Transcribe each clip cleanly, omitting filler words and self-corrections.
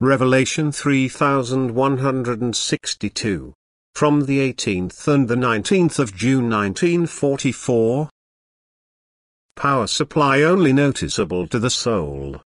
Revelation 3162. From the 18th and the 19th of June 1944. Power supply only noticeable to the soul.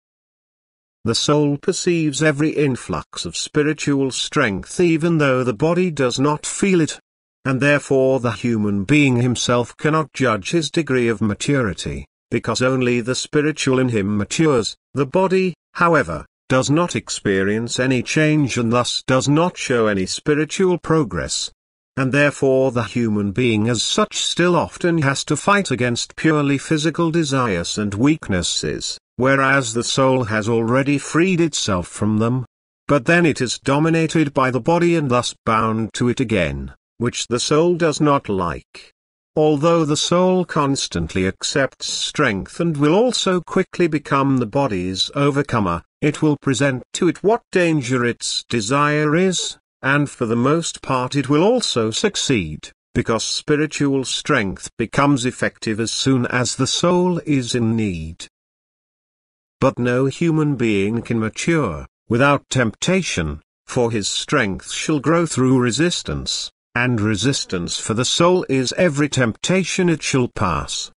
The soul perceives every influx of spiritual strength even though the body does not feel it. And therefore the human being himself cannot judge his degree of maturity, because only the spiritual in him matures. The body, however, does not experience any change and thus does not show any spiritual progress. And therefore the human being as such still often has to fight against purely physical desires and weaknesses, whereas the soul has already freed itself from them. But then it is dominated by the body and thus bound to it again, which the soul does not like. Although the soul constantly accepts strength and will also quickly become the body's overcomer, it will present to it what danger its desire is, and for the most part it will also succeed, because spiritual strength becomes effective as soon as the soul is in need. But no human being can mature without temptation, for his strength shall grow through resistance, and resistance for the soul is every temptation it shall pass.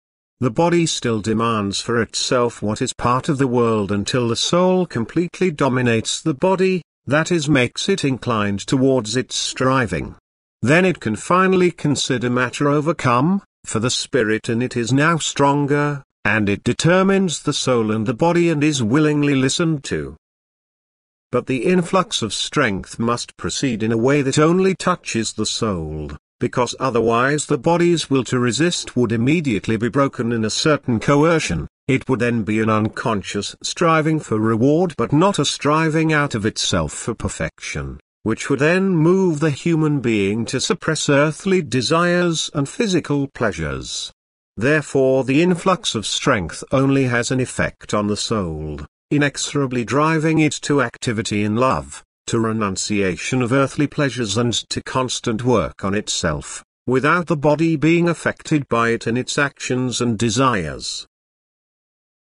The body still demands for itself what is part of the world until the soul completely dominates the body, that is, makes it inclined towards its striving. Then it can finally consider matter overcome, for the spirit in it is now stronger, and it determines the soul and the body and is willingly listened to. But the influx of strength must proceed in a way that only touches the soul, because otherwise the body's will to resist would immediately be broken in a certain coercion. It would then be an unconscious striving for reward but not a striving out of itself for perfection, which would then move the human being to suppress earthly desires and physical pleasures. Therefore the influx of strength only has an effect on the soul, inexorably driving it to activity in love, to renunciation of earthly pleasures and to constant work on itself, without the body being affected by it in its actions and desires.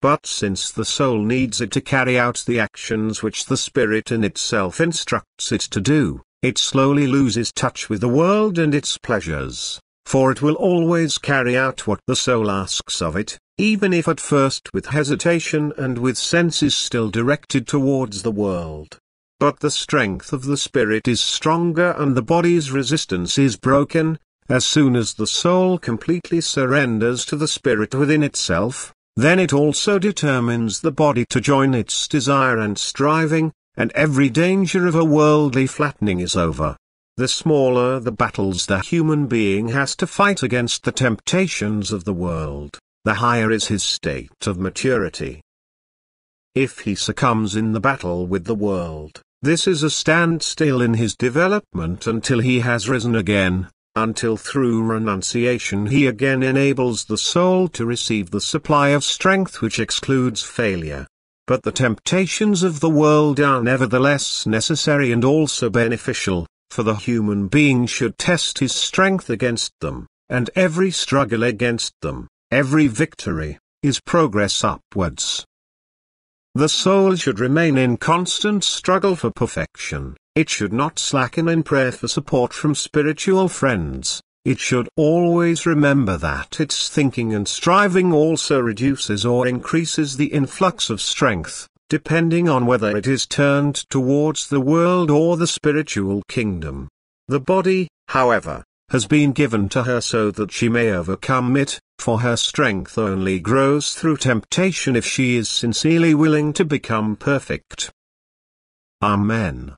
But since the soul needs it to carry out the actions which the spirit in itself instructs it to do, it slowly loses touch with the world and its pleasures, for it will always carry out what the soul asks of it, even if at first with hesitation and with senses still directed towards the world. But the strength of the spirit is stronger and the body's resistance is broken, as soon as the soul completely surrenders to the spirit within itself. Then it also determines the body to join its desire and striving, and every danger of a worldly flattening is over. The smaller the battles the human being has to fight against the temptations of the world, the higher is his state of maturity. If he succumbs in the battle with the world, this is a standstill in his development until he has risen again, until through renunciation he again enables the soul to receive the supply of strength which excludes failure. But the temptations of the world are nevertheless necessary and also beneficial, for the human being should test his strength against them, and every struggle against them, every victory, is progress upwards. The soul should remain in constant struggle for perfection. It should not slacken in prayer for support from spiritual friends. It should always remember that its thinking and striving also reduces or increases the influx of strength, depending on whether it is turned towards the world or the spiritual kingdom. The body, however, has been given to her so that she may overcome it, for her strength only grows through temptation if she is sincerely willing to become perfect. Amen.